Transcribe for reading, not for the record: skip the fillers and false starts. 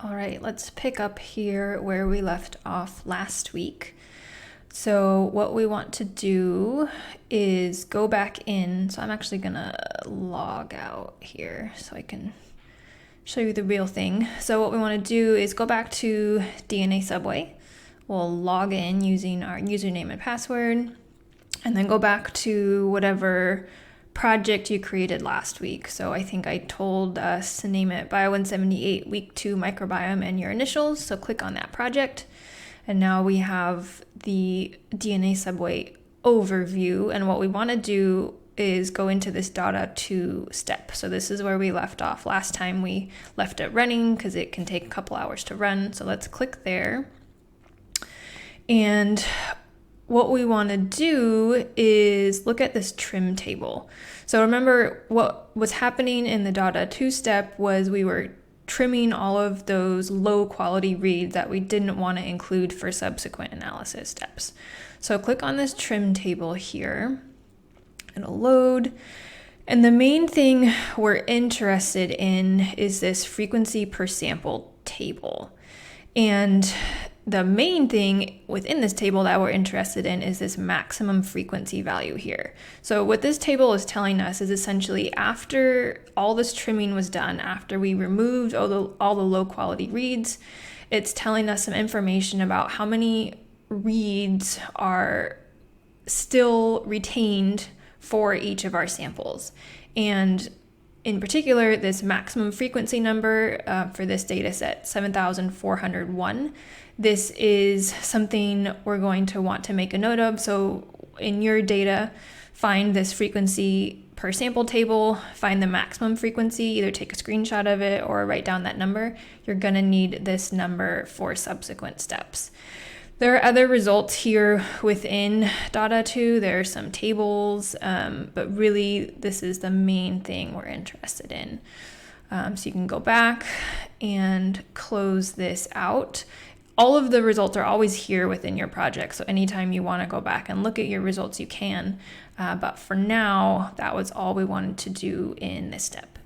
All right, let's pick up here where we left off last week. So what we want to do is go back in. So I'm actually gonna log out here so I can show you the real thing. So what we want to do is go back to DNA Subway. We'll log in using our username and password, and then go back to whatever project you created last week. So I think I told us to name it Bio178 Week 2 Microbiome and your initials. So click on that project. And now we have the DNA Subway overview. And what we want to do is go into this DADA2 step. So this is where we left off last time. We left it running because it can take a couple hours to run. So let's click there. And what we want to do is look at this trim table. So remember what was happening in the DADA2 step was we were trimming all of those low quality reads that we didn't want to include for subsequent analysis steps. So click on this trim table here. It'll load. And the main thing we're interested in is this frequency per sample table. And the main thing within this table that we're interested in is this maximum frequency value here. So what this table is telling us is essentially after all this trimming was done, after we removed all the low quality reads, it's telling us some information about how many reads are still retained for each of our samples. And in particular, this maximum frequency number for this data set, 7,401, this is something we're going to want to make a note of. So in your data, find this frequency per sample table, find the maximum frequency, either take a screenshot of it or write down that number. You're gonna need this number for subsequent steps. There are other results here within DADA2. There are some tables, but really this is the main thing we're interested in. So you can go back and close this out. All of the results are always here within your project. So anytime you want to go back and look at your results, you can. But for now, that was all we wanted to do in this step.